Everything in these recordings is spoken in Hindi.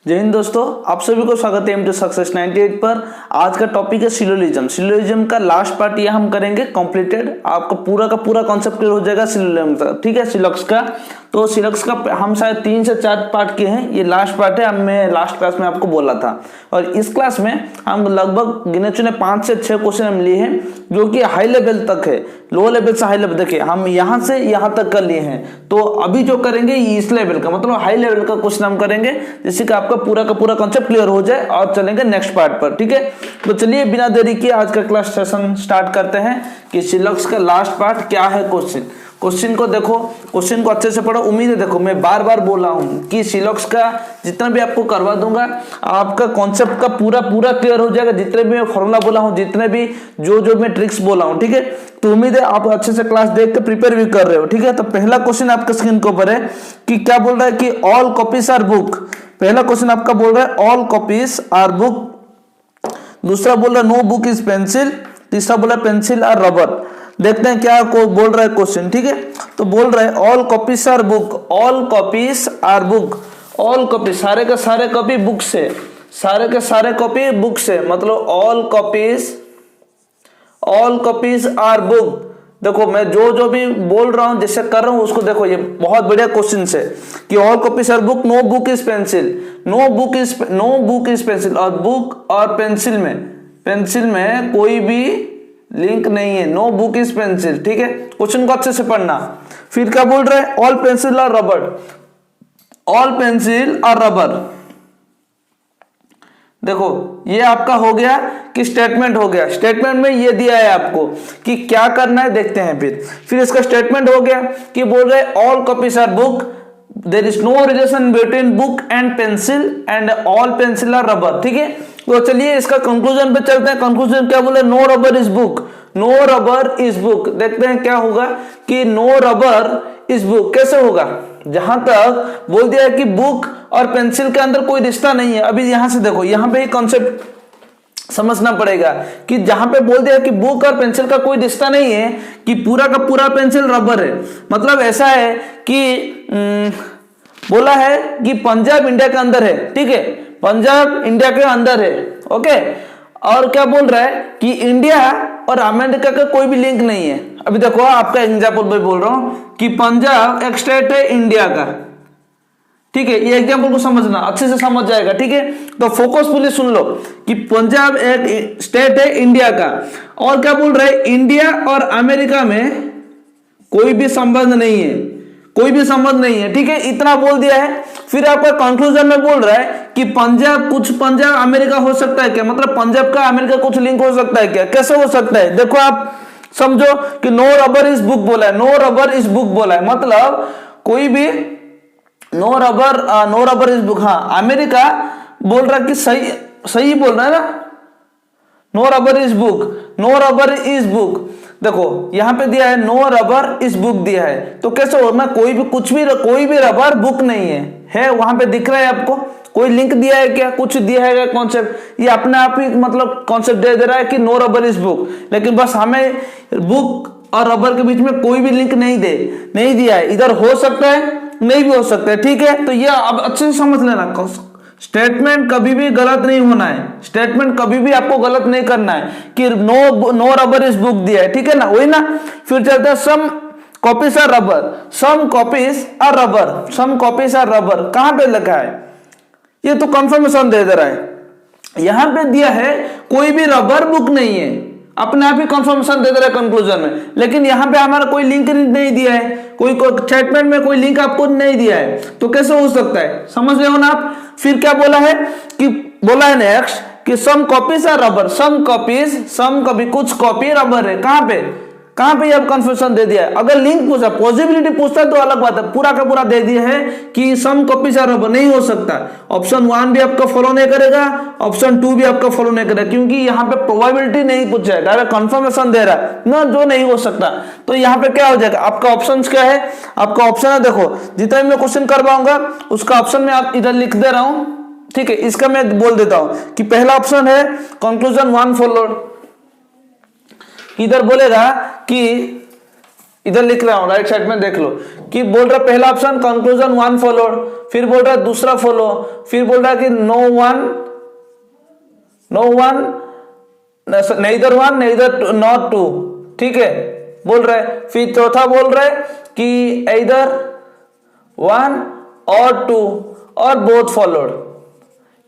जय हिंद दोस्तों, आप सभी को स्वागत है एम टू सक्सेस 98 पर। आज का टॉपिक है सिलोजिज्म। सिलोजिज्म का लास्ट पार्ट ये हम करेंगे कंप्लीटेड। आपका पूरा का पूरा कॉन्सेप्ट क्लियर हो जाएगा सिलोजिज्म का, ठीक है। सिलॉक्स का तो सिलॉक्स का हम शायद 3 से 4 पार्ट किए हैं, ये लास्ट पार्ट है। अब मैं लास्ट क्लास में आपको बोला था, और इस क्लास में हम लगभग गिने चुने 5 से 6 क्वेश्चन हम लिए हैं जो कि हाई लेवल तक है, लो लेवल से हाई लेवल। देखिए हम यहाँ से यहाँ तक कर लिए हैं, तो अभी जो करेंगे इस लेवल का मतलब हाई लेवल का क्वेश्चन हम करेंगे, जिससे कि आपका पूरा का पूरा कॉन्सेप्ट क्लियर हो जाए और चलेंगे नेक्स्ट पार्ट पर, ठीक है। तो चलिए बिना देरी किए आज का क्लास सेशन स्टार्ट करते हैं कि सिलॉक्स का लास्ट पार्ट क्या है। क्वेश्चन को देखो, क्वेश्चन को अच्छे से पढ़ो। उम्मीद है, देखो मैं बार बार बोला हूं कि सिलॉक्स का जितना भी आपको करवा दूंगा, आपका कॉन्सेप्ट का पूरा क्लियर हो जाएगा। जितने भी मैं फॉर्मूला बोला हूं, जितने भी जो मैं ट्रिक्स बोला हूं, ठीक है। तो उम्मीद है आप अच्छे से क्लास देख के प्रिपेयर भी कर रहे हो, ठीक है। तो पहला क्वेश्चन आपका स्क्रीन के ऊपर है कि क्या बोल रहा है कि ऑल कॉपीज आर बुक। पहला क्वेश्चन आपका बोल रहा है ऑल कॉपीज आर बुक। दूसरा बोल रहा है नो बुक इज पेंसिल। तीसरा बोला पेंसिल आर रबर। देखते हैं क्या बोल रहा है क्वेश्चन, ठीक है। तो बोल रहा है all copies are book, all copies are book. All copy सारे के सारे कॉपी बुक से, सारे के सारे कॉपी बुक से, मतलब ऑल कॉपीज आर बुक। देखो मैं जो भी बोल रहा हूं, जैसे कर रहा हूं उसको देखो, ये बहुत बढ़िया क्वेश्चन है कि all copies are book, no book is pencil, no book is pencil. और बुक और पेंसिल में कोई भी लिंक नहीं है, नो बुक इज पेंसिल, ठीक है। क्वेश्चन को अच्छे से पढ़ना। फिर क्या बोल रहे हैं ऑल पेंसिल और रबर, ऑल पेंसिल और रबर। देखो ये आपका हो गया कि स्टेटमेंट हो गया। स्टेटमेंट में ये दिया है आपको कि क्या करना है, देखते हैं। फिर इसका स्टेटमेंट हो गया कि बोल रहे all copies are book, there is no relation between book and pencil and all pencil are rubber, ठीक है। तो चलिए इसका कंक्लूजन पे चलते हैं। कंक्लूजन क्या बोले, no rubber is book, no rubber is book. देखते हैं क्या होगा कि नो रबर इज बुक कैसे होगा। जहां तक बोल दिया है कि बुक और पेंसिल के अंदर कोई रिश्ता नहीं है। अभी यहां से देखो, यहां पे ही कॉन्सेप्ट समझना पड़ेगा कि जहां पे बोल दिया कि बुक और पेंसिल का कोई रिश्ता नहीं है, कि पूरा का पूरा पेंसिल रबर है। मतलब ऐसा है कि बोला है कि पंजाब इंडिया के अंदर है, ठीक है, पंजाब इंडिया के अंदर है, ओके। और क्या बोल रहा है कि इंडिया और अमेरिका का कोई भी लिंक नहीं है। अभी देखो आपका एग्जांपल मैं बोल रहा हूं कि पंजाब एक स्टेट है इंडिया का, ठीक है। ये एग्जांपल को समझना, अच्छे से समझ जाएगा, ठीक है। तो फोकसफुली सुन लो कि पंजाब एक स्टेट है इंडिया का, और क्या बोल रहा है इंडिया और अमेरिका में कोई भी संबंध नहीं है, कोई भी संबंध नहीं है, ठीक है। इतना बोल दिया है। फिर आपका कंक्लूजन में बोल रहा है कि पंजाब अमेरिका हो सकता है क्या, मतलब पंजाब का अमेरिका कुछ लिंक हो सकता है क्या, कैसे हो सकता है। देखो आप समझो कि नो रबर इज बुक बोला है, नो रबर इज बुक बोला है, मतलब कोई भी नो रबर इज बुक। हाँ, अमेरिका बोल रहा है कि सही बोल रहा है ना, no rubber is book, no rubber is book. देखो यहां पे दिया है नो रबर इज बुक दिया है, तो कैसे हो ना, कोई भी रबर बुक नहीं है वहां पे दिख रहा है आपको, कोई लिंक दिया है क्या, कुछ दिया है क्या कॉन्सेप्ट, ये अपने आप ही मतलब कॉन्सेप्ट दे रहा है कि नो रबर इज बुक। लेकिन बस हमें बुक और रबर के बीच में कोई भी लिंक नहीं दिया है। इधर हो सकता है, नहीं भी हो सकता है, ठीक है। तो ये अब अच्छे से समझ लेना, स्टेटमेंट कभी भी गलत नहीं होना है, स्टेटमेंट कभी भी आपको गलत नहीं करना है कि नो रबर इज बुक दिया है, ठीक है ना, वही ना। फिर चलता है some copies are rubber, some copies are rubber, some copies are rubber. कहां पे लिखा है, ये तो कंफर्मेशन दे रहा है। यहां पे दिया है कोई भी रबर बुक नहीं है, अपने आप ही कंफर्मेशन दे रहा है कंक्लूजन में। लेकिन यहां पे हमारा कोई लिंक नहीं दिया है, कोई स्टेटमेंट में कोई लिंक आपको नहीं दिया है, तो कैसे हो सकता है, समझ रहे हो ना आप। फिर क्या बोला है कि बोला है नेक्स्ट कि some copies are rubber, some copy कुछ कॉपी रबर है। कहां पे अब कंफ्यूजन दे दिया है। अगर लिंक पूछा, पॉसिबिलिटी पूछता तो अलग बात है, पूरा का पूरा दे दिया है कि सम कॉपीज आर रबर, नहीं हो सकता। ऑप्शन 1 भी आपका फॉलो नहीं करेगा, ऑप्शन 2 भी आपका फॉलो नहीं करेगा, क्योंकि यहां पे प्रोबेबिलिटी नहीं पूछा है, डायरेक्ट कंफर्मेशन दे रहा है ना, जो नहीं हो सकता। तो यहां पे क्या हो जाएगा, आपका ऑप्शन क्या है, आपका ऑप्शन है, देखो जितना मैं क्वेश्चन करवाऊंगा उसका ऑप्शन में आप इधर लिख दे रहा हूं, ठीक है। इसका मैं बोल देता हूं कि पहला ऑप्शन है कंक्लूजन 1 फॉलोड। इधर बोलेगा कि इधर लिख रहा हूं, राइट साइड में देख लो कि बोल रहा पहला ऑप्शन कंक्लूजन वन फॉलोड, फिर बोल रहा दूसरा फॉलो, फिर बोल रहा कि no one neither one neither not two, ठीक है बोल रहे। फिर चौथा बोल रहे कि इधर वन और टू और बोथ फॉलोड।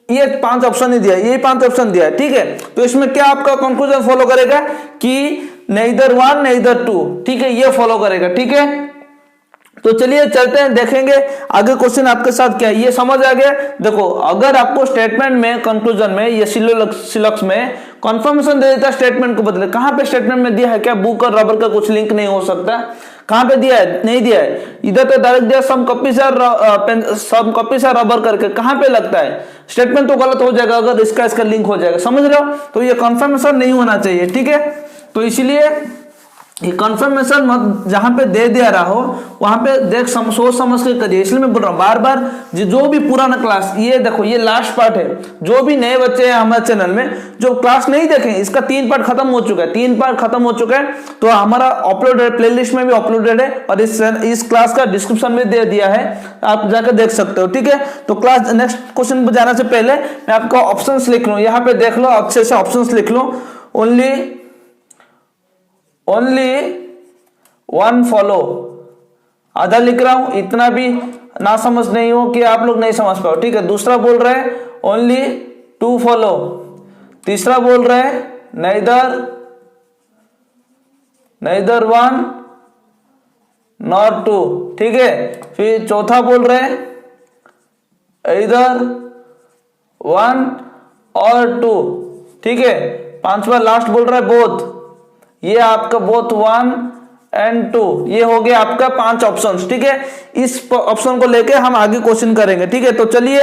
ये 5 ऑप्शन ही दिया, ये 5 ऑप्शन दिया है, ठीक है। तो इसमें क्या आपका कंक्लूजन फॉलो करेगा कि नेइदर वन नेइदर टू, ठीक है, ये फॉलो करेगा, ठीक है। तो चलिए चलते हैं, देखेंगे आगे क्वेश्चन आपके साथ क्या है, ये समझ आ गया। देखो अगर आपको स्टेटमेंट में कंक्लूजन में ये सिलॉक्स में कंफर्मेशन दे देता स्टेटमेंट को बदले, कहां पे स्टेटमेंट में दिया है क्या बुक और रबर का कुछ लिंक नहीं हो सकता, कहां पे दिया है, नहीं दिया है। इधर तो डायरेक्ट दिया सम कॉपीज आर रबर करके, कहां पे लगता है, स्टेटमेंट तो गलत हो जाएगा अगर इसका लिंक हो जाएगा, समझ रहे हो। तो ये कंफर्मेशन नहीं होना चाहिए, ठीक है। तो इसलिए ये कंफर्मेशन मत जहां पे दे दिया रहा हो वहां पे देख सोच समझ के करिए। इसलिए मैं बोल रहा हूं बार बार जो भी पुराना क्लास, ये देखो ये लास्ट पार्ट है, जो भी नए बच्चे हैं हमारे चैनल में जो क्लास नहीं देखें, इसका 3 पार्ट खत्म हो चुका है, 3 पार्ट खत्म हो चुका है। तो हमारा अपलोडेड प्लेलिस्ट में भी अपलोडेड है और इस क्लास का डिस्क्रिप्शन में दे दिया है, आप जाकर देख सकते हो, ठीक है। तो क्लास नेक्स्ट क्वेश्चन पर जाने से पहले मैं आपको ऑप्शंस लिख लूं, यहाँ पे देख लो अच्छे से ऑप्शंस लिख लो। ओनली वन फॉलो, आधा लिख रहा हूं, इतना भी ना समझ नहीं हो कि आप लोग नहीं समझ पाओ, ठीक है। दूसरा बोल रहे हैं ओनली 2 फॉलो, तीसरा बोल रहे हैं नेइदर 1 नॉट 2, ठीक है। फिर चौथा बोल रहे हैं इधर 1 और 2, ठीक है। 5वां लास्ट बोल रहा है बोथ, ये आपका बोथ 1 एंड 2, ये हो गया आपका 5 ऑप्शंस, ठीक है। इस ऑप्शन को लेके हम आगे क्वेश्चन करेंगे, ठीक है। तो चलिए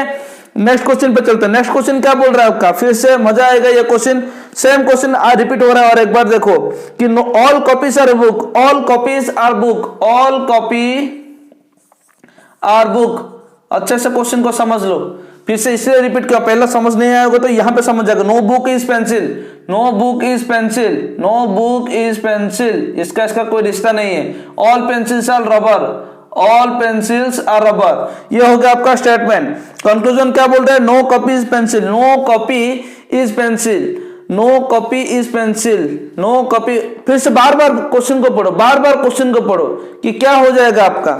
नेक्स्ट क्वेश्चन पे चलते हैं। नेक्स्ट क्वेश्चन क्या बोल रहा है आपका, फिर से मजा आएगा, ये क्वेश्चन सेम क्वेश्चन रिपीट हो रहा है। और एक बार देखो कि all copies are book, all copies are book, all copy are book. अच्छे से क्वेश्चन को समझ लो, फिर से इसलिए रिपीट किया, पहला समझ नहीं आया होगा तो यहां पे समझ जाएगा। No book is pencil, no book is pencil, no book is pencil, इसका कोई रिश्ता नहीं है। All pencils are rubber, all pencils are rubber, ये हो गया आपका स्टेटमेंट। कंक्लूजन क्या बोल रहे हैं, no copy is pencil, no copy is pencil, no copy is pencil, no copy. फिर से बार बार क्वेश्चन को पढ़ो, बार बार क्वेश्चन को पढ़ो कि क्या हो जाएगा आपका।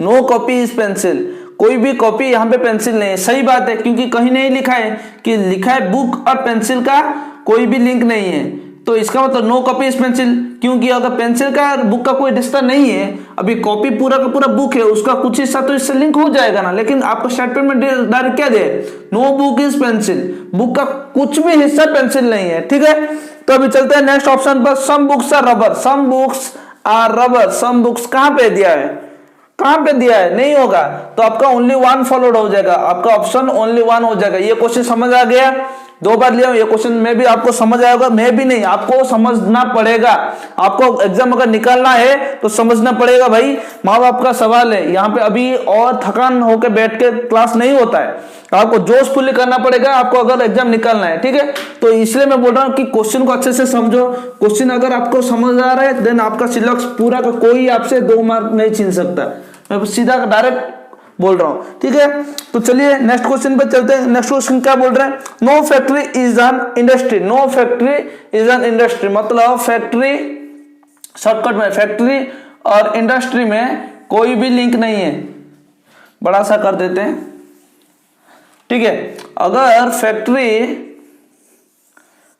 नो कॉपी इज पेंसिल, कोई भी कॉपी यहाँ पे पेंसिल नहीं है, सही बात है, क्योंकि कहीं नहीं लिखा है कि लिखा है बुक और पेंसिल का कोई भी लिंक नहीं है, तो इसका मतलब नो कॉपी इज पेंसिल, क्योंकि अगर पेंसिल का बुक का कोई रिश्ता नहीं है, अभी कॉपी पूरा का पूरा बुक है, उसका कुछ हिस्सा तो इससे लिंक हो जाएगा ना। लेकिन आपका स्टेटमेंट में डायरेक्ट क्या दे, no book is pencil, book का कुछ भी हिस्सा पेंसिल नहीं है, ठीक है। तो अभी चलते हैं नेक्स्ट ऑप्शन पर, some books are rubber, some books are rubber, some books कहां पे दिया है, कहां पे दिया है, नहीं होगा, तो आपका ओनली 1 फॉलोड हो जाएगा, आपका ऑप्शन ओनली 1 हो जाएगा। ये क्वेश्चन समझ आ गया, 2 बार लिया ये क्वेश्चन में भी आपको समझ आएगा, मैं भी नहीं, आपको समझना पड़ेगा। आपको एग्जाम अगर निकालना है तो समझना पड़ेगा भाई, माँ बाप का सवाल है यहाँ पे। अभी और थकान होकर बैठ के क्लास नहीं होता है, आपको जोशफुली करना पड़ेगा आपको अगर एग्जाम निकालना है, ठीक है। तो इसलिए मैं बोल रहा हूँ कि क्वेश्चन को अच्छे से समझो, क्वेश्चन अगर आपको समझ आ रहा है देन आपका सिलेक्स पूरा का कोई आपसे 2 मार्क नहीं छीन सकता, मैं सीधा डायरेक्ट बोल रहा हूं, ठीक है। तो चलिए नेक्स्ट क्वेश्चन पे चलते हैं। नेक्स्ट क्वेश्चन क्या बोल रहे हैं, no factory is an industry, no factory is an industry, मतलब फैक्ट्री, शॉर्टकट में फैक्ट्री और इंडस्ट्री में कोई भी लिंक नहीं है, बड़ा सा कर देते हैं, ठीक है। अगर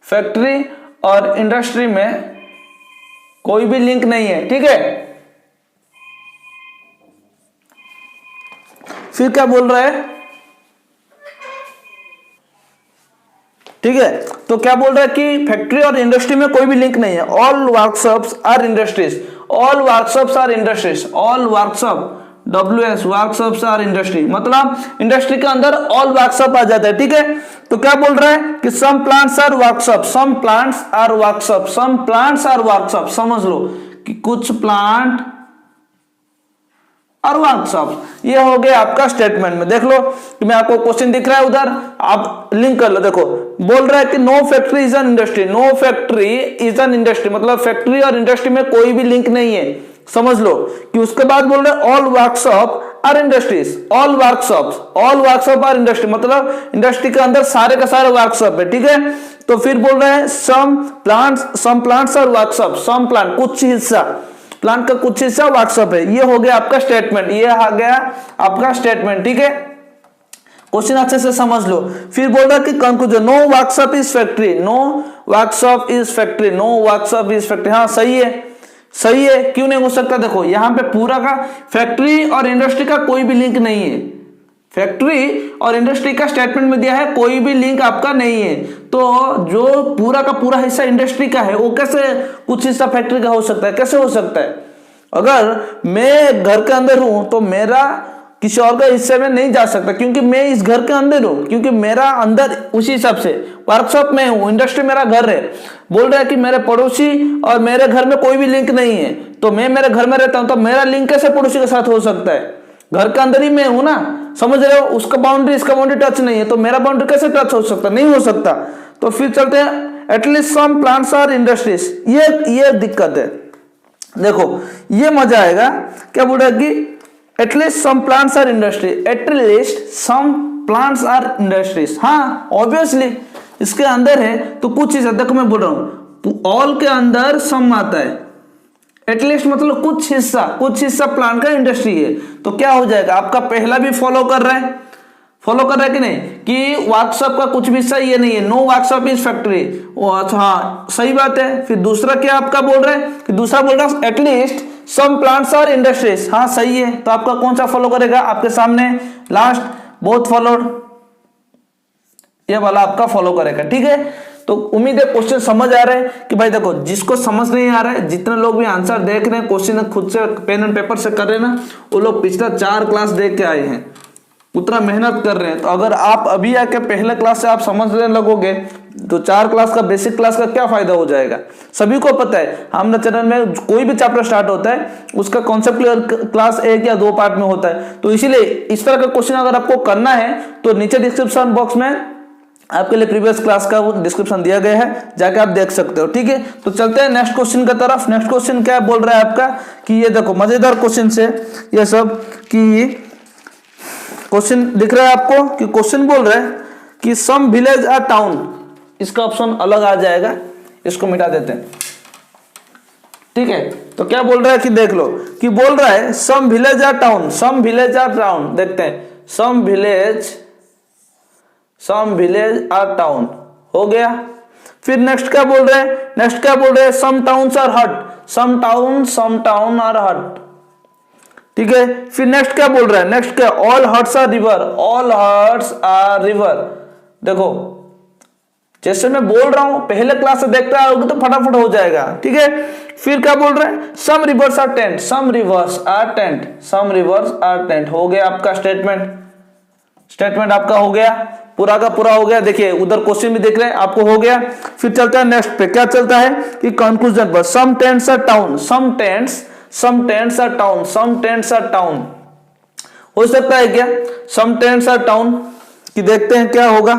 फैक्ट्री और इंडस्ट्री में कोई भी लिंक नहीं है, ठीक है, फिर क्या बोल रहा है, ठीक है। तो क्या बोल रहा है कि फैक्ट्री और इंडस्ट्री में कोई भी लिंक नहीं है। All workshops are industries, all workshops are industries, all workshop WS workshops are industry, मतलब इंडस्ट्री के अंदर ऑल वर्कशॉप आ जाता है, ठीक है। तो क्या बोल रहा है कि some plants are workshop, some plants are workshop, some plants are workshop, समझ लो कि कुछ प्लांट और वर्कशॉप, ये हो गया आपका स्टेटमेंट में। देख लो कि मैं आपको क्वेश्चन दिख रहा है उधर, आप लिंक कर लो, देखो बोल रहा है कि no factory is an industry, no factory is an industry, मतलब फैक्ट्री और इंडस्ट्री में कोई भी लिंक नहीं है, समझ लो। कि उसके बाद बोल रहे हैं all workshop are industries, all workshop are industry, मतलब इंडस्ट्री के अंदर सारे का सारे वर्कशॉप है, ठीक है। तो फिर बोल रहे हैं सम प्लांट्स और वर्कशॉप, सम प्लांट कुछ हिस्सा, प्लांट का कुछ हिस्सा वर्कशॉप है। ये हो गया आपका स्टेटमेंट, ये आ गया आपका स्टेटमेंट, ठीक है। क्वेश्चन अच्छे से समझ लो। फिर बोल रहा है कि conclusion, no workshop is factory, no workshop is factory, no workshop is factory. हाँ सही है, सही है, क्यों नहीं हो सकता। देखो यहाँ पे पूरा का फैक्ट्री और इंडस्ट्री का कोई भी लिंक नहीं है, फैक्ट्री और इंडस्ट्री का स्टेटमेंट में दिया है, कोई भी लिंक आपका नहीं है। तो जो पूरा का पूरा हिस्सा इंडस्ट्री का है वो कैसे कुछ हिस्सा फैक्ट्री का हो सकता है, कैसे हो सकता है। अगर मैं घर के अंदर हूं तो मेरा किसी और के हिस्से में नहीं जा सकता, क्योंकि मैं इस घर के अंदर हूं, क्योंकि मेरा अंदर उसी हिसाब से वर्कशॉप में हूं, इंडस्ट्री मेरा घर है। बोल रहा है कि मेरे पड़ोसी और मेरे घर में कोई भी लिंक नहीं है, तो मैं मेरे घर में रहता हूं, तो मेरा लिंक कैसे पड़ोसी के साथ हो सकता है। घर के अंदर ही मैं हूं ना, समझ रहे हो। उसका बाउंड्री इसका बाउंड्री टच नहीं है, तो मेरा बाउंड्री कैसे टच हो सकता, नहीं हो सकता। तो फिर चलते हैं, at least some plants are industries, ये दिक्कत है। देखो ये मजा आएगा, क्या बोल रहा है कि at least some plants are industry, at least some plants are industries. हाँ ऑब्वियसली इसके अंदर है तो कुछ चीज, देखो मैं बोल रहा हूं ऑल के अंदर सम आता है, एटलीस्ट मतलब कुछ हिस्सा प्लांट का इंडस्ट्री है। तो क्या हो जाएगा, आपका पहला भी फॉलो कर रहा है कि नहीं, कि वर्कशॉप का कुछ भी हिस्सा ये नहीं है, नो वर्कशॉप इज फैक्ट्री। हाँ सही बात है। फिर दूसरा क्या आपका बोल रहा है कि दूसरा बोल रहा है एटलीस्ट सम प्लांट्स और इंडस्ट्रीज। हाँ सही है। तो आपका कौन सा फॉलो करेगा, आपके सामने लास्ट बोथ फॉलोड, ये वाला आपका फॉलो करेगा, ठीक है। तो उम्मीद है क्वेश्चन समझ आ रहा है कि भाई देखो, जिसको समझ नहीं आ रहा है, जितने लोग भी आंसर देख रहे हैं, क्वेश्चन खुद से पेन एंड पेपर से कर रहे हैं ना, वो लोग पिछला 4 क्लास देख के आए हैं, उतना मेहनत कर रहे हैं। तो अगर आप अभी आके पहले क्लास से आप समझने लगोगे तो 4 क्लास का बेसिक क्लास का क्या फायदा हो जाएगा। सभी को पता है, हम चैनल में कोई भी चैप्टर स्टार्ट होता है उसका कॉन्सेप्ट क्लियर क्लास 1 या 2 पार्ट में होता है। तो इसीलिए इस तरह का क्वेश्चन अगर आपको करना है तो नीचे डिस्क्रिप्शन बॉक्स में आपके लिए प्रीवियस क्लास का वो डिस्क्रिप्शन दिया गया है, जाके आप देख सकते हो, ठीक है। तो चलते हैं नेक्स्ट क्वेश्चन की तरफ। नेक्स्ट क्वेश्चन क्या बोल रहा है आपका कि ये देखो मजेदार क्वेश्चन से ये सब कि क्वेश्चन दिख रहा है आपको कि क्वेश्चन बोल रहा है कि सम विलेज और टाउन, इसका ऑप्शन अलग आ जाएगा, इसको मिटा देते हैं, ठीक है। तो क्या बोल रहा है कि देख लो कि बोल रहा है सम विलेज और टाउन, सम विलेज और टाउन, देखते हैं सम विलेज और टाउन हो गया। फिर नेक्स्ट क्या बोल रहे हैं, नेक्स्ट क्या बोल रहे हैं सम टाउन्स आर हट, सम टाउन आर हट, ठीक है। फिर नेक्स्ट क्या बोल रहा है, नेक्स्ट क्या all hurts are river, all hurts are river. देखो जैसे मैं बोल रहा हूं पहले क्लास से देखते आओगे तो फटाफट हो जाएगा, ठीक है। फिर क्या बोल रहे हैं some rivers are tent, some rivers are tent, some rivers are tent, हो गया आपका स्टेटमेंट आपका हो गया, पूरा का पूरा हो गया। देखिए उधर क्वेश्चन भी देख रहे हैं, आपको हो गया। फिर चलता है नेक्स्ट पे, क्या चलता है कि कंक्लूजन पर some tents are town, some tents are town, some tents are town हो सकता है क्या, सम टेंट्स आर टाउन कि देखते हैं क्या होगा,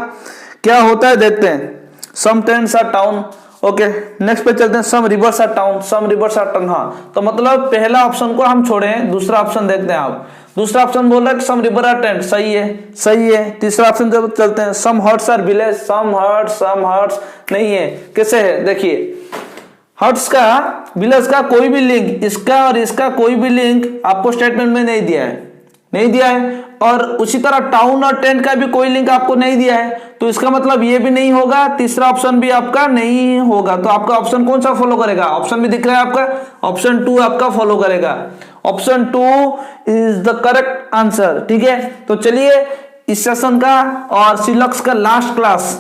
क्या होता है देखते हैं। Some tents are town, okay. Next पे चलते हैं some rivers are town, some rivers are town. हाँ तो मतलब पहला ऑप्शन को हम छोड़े, दूसरा ऑप्शन देखते हैं आप। दूसरा ऑप्शन बोल रहा है कि सम रिवर आर टेंट, सही है। तीसरा ऑप्शन जब चलते हैं some hurts are village, some hurts नहीं है, कैसे है देखिए, हर्ट्स का विलेज का कोई भी लिंक, इसका और इसका कोई भी लिंक आपको स्टेटमेंट में नहीं दिया है, और उसी तरह टाउन और टेंट का भी कोई लिंक आपको नहीं दिया है, तो इसका मतलब ये भी नहीं होगा, तीसरा ऑप्शन भी आपका नहीं होगा। तो आपका ऑप्शन कौन सा फॉलो करेगा, ऑप्शन भी दिख रहा है आपका, ऑप्शन 2 आपका फॉलो करेगा, option 2 is the correct answer, ठीक है। तो चलिए इस सेशन का और सिलेक्स का लास्ट क्लास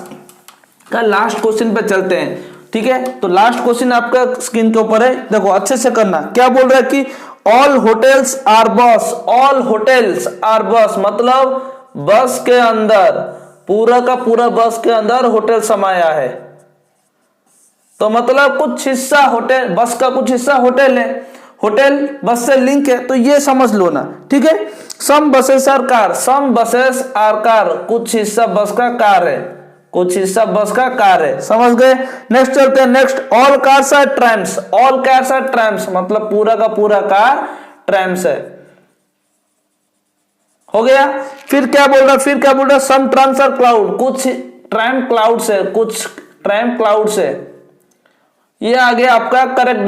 का लास्ट क्वेश्चन पे चलते हैं, ठीक है। तो लास्ट क्वेश्चन आपका स्क्रीन के ऊपर है, देखो अच्छे से करना। क्या बोल रहा है कि ऑल होटल्स आर बस, ऑल होटल्स आर बस, मतलब बस के अंदर पूरा का पूरा बस के अंदर होटल समाया है, तो मतलब कुछ हिस्सा होटल, बस का कुछ हिस्सा होटल है, होटल बस से लिंक है, तो ये समझ लो ना, ठीक है। Some buses are car, some buses are car, कुछ हिस्सा बस का कार है, कुछ हिस्सा बस का कार है, समझ गए। नेक्स्ट चलते हैं, next all cars are trams. All cars are trams मतलब पूरा का पूरा कार ट्रैम्स है, हो गया। फिर क्या बोल रहा, सम ट्रैम्स आर क्लाउड, कुछ ट्रैम क्लाउड्स है, कुछ ट्रैम क्लाउड्स है। ये आ गया आपका correct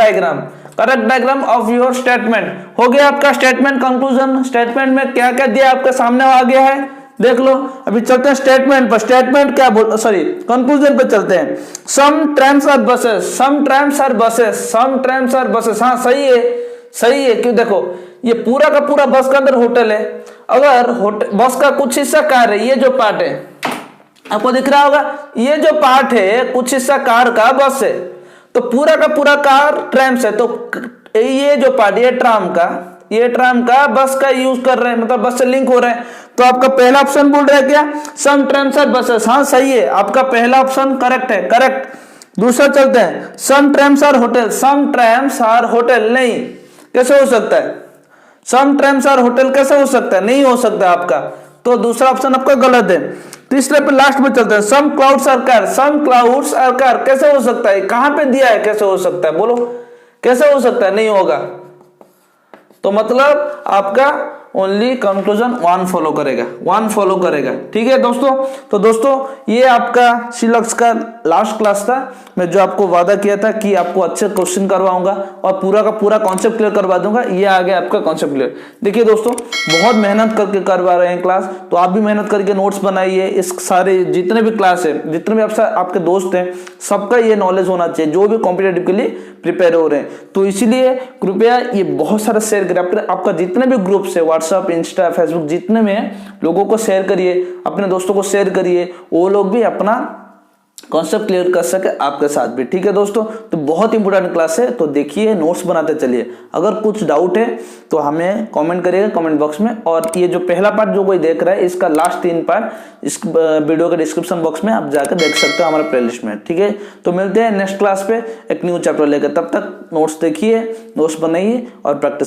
diagram of your statement. हो गया आपका स्टेटमेंट कंक्लूजन। स्टेटमेंट में क्या क्या दिया आपके सामने आ गया है, देख लो। अभी चलते हैं स्टेटमेंट पर। स्टेटमेंट क्या बोल, सॉरी कंक्लूजन पे चलते हैं। Some trams are buses, some trams are buses, some trams are buses. हाँ सही है। क्यों, देखो ये पूरा का पूरा बस के अंदर होटल है। अगर बस का कुछ हिस्सा कार है, ये जो पार्ट है आपको दिख रहा होगा, ये जो पार्ट है कुछ हिस्सा कार का बस है, तो पूरा का पूरा कार ट्रैम्स है। तो ये जो पार्ट ये ट्राम का बस का यूज कर रहे हैं, मतलब बस से लिंक हो रहे हैं। तो आपका पहला ऑप्शन बोल रहा है क्या, सम ट्रैम्स आर बसेस। हाँ सही है, आपका पहला ऑप्शन करेक्ट है, करेक्ट। दूसरा चलते हैं, some trams are hotel. Some trams are hotel नहीं, कैसे हो सकता है? सम ट्रैम्स आर होटल कैसे हो सकता है? नहीं हो सकता आपका, तो दूसरा ऑप्शन आपका गलत है। तीसरे पे लास्ट में चलते हैं, some clouds are car. Some clouds are car कैसे हो सकता है? कहां पे दिया है, कैसे हो सकता है? बोलो कैसे हो सकता है? नहीं होगा। तो मतलब आपका ओनली कंक्लूजन वन फॉलो करेगा, ठीक है दोस्तों। तो दोस्तों ये आपका सिलेक्स का लास्ट क्लास था। मैं जो आपको वादा किया था कि आपको अच्छे क्वेश्चन करवाऊंगा और पूरा का पूरा कॉन्सेप्ट क्लियर करवा दूंगा, ये आ गया आपका कॉन्सेप्ट क्लियर। देखिए दोस्तों, बहुत मेहनत करके करवा रहे हैं क्लास, तो आप भी मेहनत करके नोट्स बनाइए। इस सारे जितने भी क्लास है, जितने भी आपके दोस्त हैं, सबका ये नॉलेज होना चाहिए जो भी कॉम्पिटेटिव के लिए प्रिपेयर हो रहे हैं। तो इसीलिए कृपया ये बहुत सारा शेयर करिए। आपका जितने भी ग्रुप्स है, व्हाट्सएप, इंस्टा, फेसबुक, जितने में है, लोगों को शेयर करिए, अपने दोस्तों को शेयर करिए, वो लोग भी अपना कॉन्सेप्ट क्लियर कर सके आपके साथ भी, ठीक है दोस्तों। तो बहुत इंपॉर्टेंट क्लास है, तो देखिए, नोट्स बनाते चलिए। अगर कुछ डाउट है तो हमें कमेंट करिएगा कमेंट बॉक्स में। और ये जो पहला पार्ट जो कोई देख रहा है, इसका लास्ट 3 पार्ट इस वीडियो के डिस्क्रिप्शन बॉक्स में आप जाकर देख सकते हो हमारे प्लेलिस्ट में, ठीक है। तो मिलते हैं नेक्स्ट क्लास पे एक न्यू चैप्टर लेकर, तब तक नोट्स देखिए, नोट्स बनाइए और प्रैक्टिस